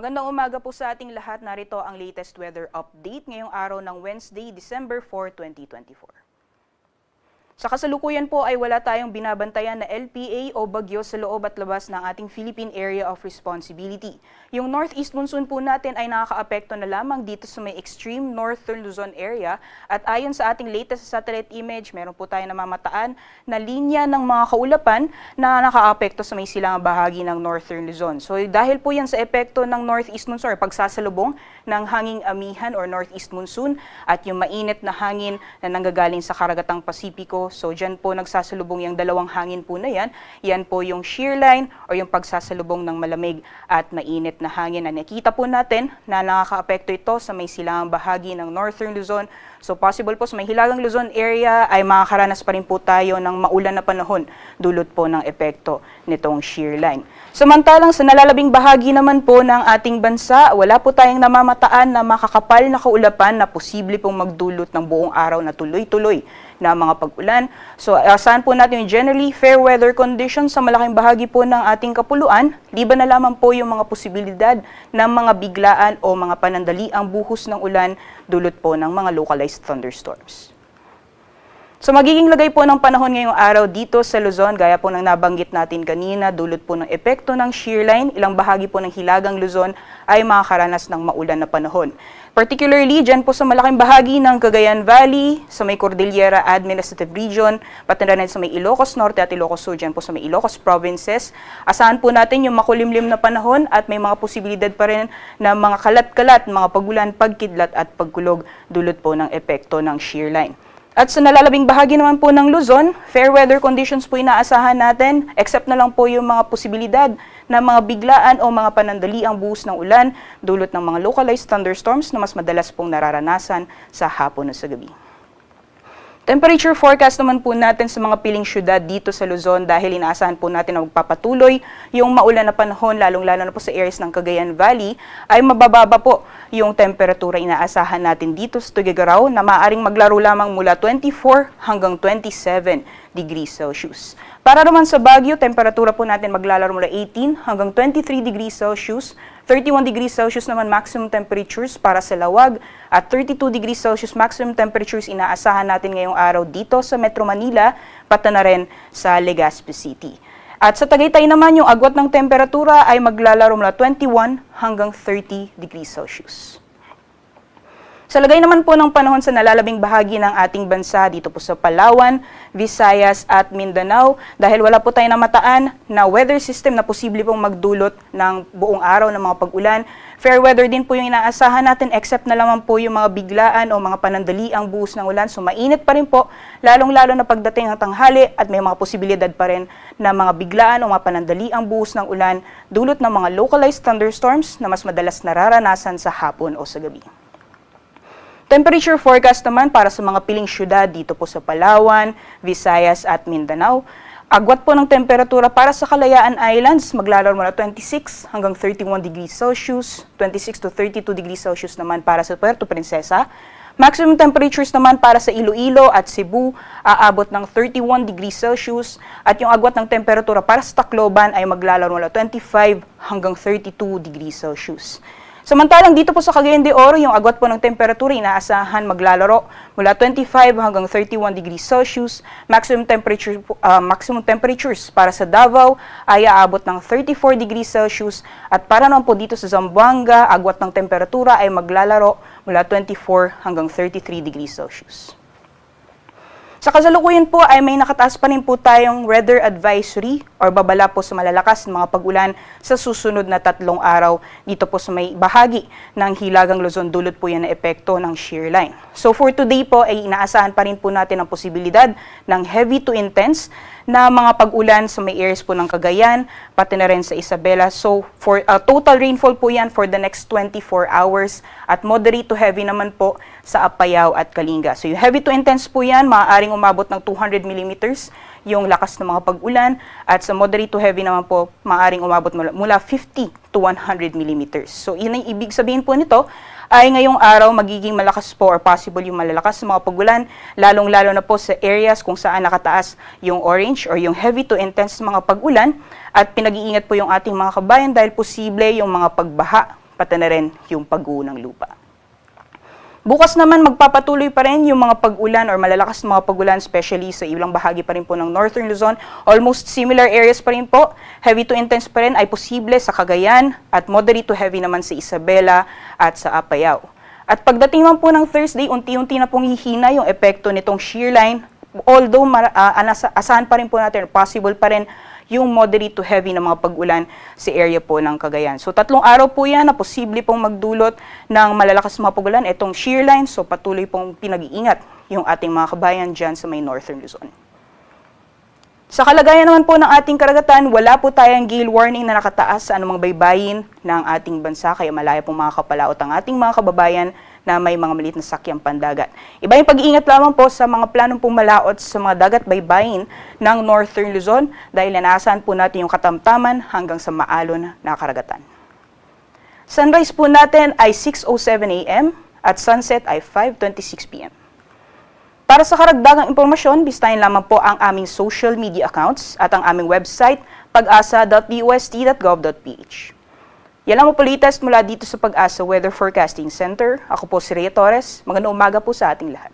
Magandang umaga po sa ating lahat. Narito ang latest weather update ngayong araw ng Wednesday, December 4, 2024. Sa kasalukuyan po ay wala tayong binabantayan na LPA o bagyo sa loob at labas ng ating Philippine Area of Responsibility. Yung northeast monsoon po natin ay nakakaapekto na lamang dito sa may extreme northern Luzon area at ayon sa ating latest satellite image, meron po tayong namamataan na linya ng mga kaulapan na nakaapekto sa may silangang bahagi ng northern Luzon. So dahil po yan sa epekto ng northeast monsoon or pagsasalubong ng hanging amihan or northeast monsoon at yung mainit na hangin na nanggagaling sa karagatang Pasipiko. So dyan po nagsasalubong yung dalawang hangin po na yan. Yan po yung shear line o yung pagsasalubong ng malamig at mainit na hangin na nakita po natin na nakakaapekto ito sa may silangang bahagi ng northern Luzon. So possible po sa may hilagang Luzon area ay makakaranas pa rin po tayo ng maulan na panahon dulot po ng epekto nitong shear line. Samantalang sa nalalabing bahagi naman po ng ating bansa, wala po tayong namamataan na makakapal na kaulapan na posible pong magdulot ng buong araw na tuloy-tuloy na mga pag-ulan. So asahan po natin yung generally fair weather conditions sa malaking bahagi po ng ating kapuluan, liban na lamang po yung mga posibilidad ng mga biglaan o mga panandaliang buhos ng ulan dulot po ng mga localized thunderstorms. So magiging lagay po ng panahon ngayong araw dito sa Luzon, gaya po ng nabanggit natin kanina, dulot po ng epekto ng shear line, ilang bahagi po ng hilagang Luzon ay makakaranas ng maulan na panahon. Particularly, dyan po sa malaking bahagi ng Cagayan Valley, sa may Cordillera Administrative Region, pati na rin sa may Ilocos Norte at Ilocos Sur, dyan po sa may Ilocos Provinces. Asahan po natin yung makulimlim na panahon at may mga posibilidad pa rin na mga kalat-kalat, mga pagulan, pagkidlat at pagkulog dulot po ng epekto ng shear line. At sa nalalabing bahagi naman po ng Luzon, fair weather conditions po inaasahan natin, except na lang po yung mga posibilidad na mga biglaan o mga panandaliang buhos ng ulan, dulot ng mga localized thunderstorms na mas madalas pong nararanasan sa hapon o sa gabi. Temperature forecast naman po natin sa mga piling syudad dito sa Luzon dahil inaasahan po natin na magpapatuloy yung maulan na panahon, lalong-lalo na po sa areas ng Cagayan Valley, ay mabababa po yung temperatura inaasahan natin dito sa Tuguegarao na maaaring maglaro lamang mula 24 hanggang 27 degrees Celsius. Para naman sa Baguio, temperatura po natin maglalaro mula 18 hanggang 23 degrees Celsius, 31 degrees Celsius naman maximum temperatures para sa Lawag at 32 degrees Celsius maximum temperatures inaasahan natin ngayong araw dito sa Metro Manila, pati na rin sa Legazpi City. At sa Tagaytay naman, yung agwat ng temperatura ay maglalaro mula 21 hanggang 30 degrees Celsius. Sa lagay naman po ng panahon sa nalalabing bahagi ng ating bansa dito po sa Palawan, Visayas at Mindanao dahil wala po tayong namataan na weather system na posible pong magdulot ng buong araw ng mga pag-ulan. Fair weather din po yung inaasahan natin except na lamang po yung mga biglaan o mga panandaliang buhos ng ulan. So mainit pa rin po, lalong-lalo na pagdating ng tanghali at may mga posibilidad pa rin na mga biglaan o mga panandaliang buhos ng ulan dulot ng mga localized thunderstorms na mas madalas nararanasan sa hapon o sa gabi. Temperature forecast naman para sa mga piling syudad dito po sa Palawan, Visayas at Mindanao. Agwat po ng temperatura para sa Kalayaan Islands, maglalaro mula 26 hanggang 31 degrees Celsius, 26 to 32 degrees Celsius naman para sa Puerto Princesa. Maximum temperatures naman para sa Iloilo at Cebu, aabot ng 31 degrees Celsius. At yung agwat ng temperatura para sa Tacloban ay maglalaro mula 25 hanggang 32 degrees Celsius. Samantalang dito po sa Cagayan de Oro, yung agwat po ng temperatura inaasahan maglalaro mula 25 hanggang 31 degrees Celsius. Maximum temperatures para sa Davao ay aabot ng 34 degrees Celsius. At para naman po dito sa Zamboanga, agwat ng temperatura ay maglalaro mula 24 hanggang 33 degrees Celsius. Sa kasalukuyan po ay may nakataas pa rin po tayong weather advisory or babala po sa malalakas na mga pag-ulan sa susunod na 3 araw dito po sa may bahagi ng hilagang Luzon dulot po yan na epekto ng shear line. So for today po ay inaasahan pa rin po natin ang posibilidad ng heavy to intense na mga pag-ulan sa may areas po ng Cagayan, pati na rin sa Isabela. So for total rainfall po yan for the next 24 hours at moderate to heavy naman po sa Apayao at Kalinga. So yung heavy to intense po yan, maaaring umabot ng 200 millimeters yung lakas ng mga pag-ulan at sa moderate to heavy naman po maaaring umabot mula 50 to 100 millimeters. So yun ang ibig sabihin po nito ay ngayong araw magiging malakas po or possible yung malalakas na mga pag-ulan, lalong-lalo na po sa areas kung saan nakataas yung orange or yung heavy to intense mga pag-ulan at pinag-iingat po yung ating mga kabayan dahil posible yung mga pagbaha pati na rin yung pagguho ng lupa. Bukas naman magpapatuloy pa rin yung mga pag-ulan or malalakas na mga pag-ulan, especially sa ilang bahagi pa rin po ng Northern Luzon. Almost similar areas pa rin po. Heavy to intense pa rin ay posible sa Cagayan at moderate to heavy naman sa Isabela at sa Apayao. At pagdating man po ng Thursday, unti-unti na pong hihina yung epekto nitong shear line. Although asahan pa rin po natin, possible pa rin yung moderate to heavy na mga pag-ulan sa area po ng Cagayan. So 3 araw po yan na posible pong magdulot ng malalakas mga pag-ulan itong shear line. So patuloy pong pinag-iingat yung ating mga kabayan dyan sa may Northern Luzon. Sa kalagayan naman po ng ating karagatan, wala po tayong gale warning na nakataas sa anumang baybayin ng ating bansa, kaya malaya pong makakapalaot ang ating mga kababayan na may mga maliit na sakyang pandagat. Iba yung pag-iingat lamang po sa mga planong pong malaot sa mga dagat baybayin ng Northern Luzon dahil inaasahan po natin yung katamtaman hanggang sa maalon na karagatan. Sunrise po natin ay 6:07 a.m. at sunset ay 5:26 p.m. Para sa karagdagang impormasyon, bisitahin lamang po ang aming social media accounts at ang aming website pag-asa.dust.gov.ph. Yan lang po latest mula dito sa Pag-asa Weather Forecasting Center. Ako po si Rhea Torres. Magandang umaga po sa ating lahat.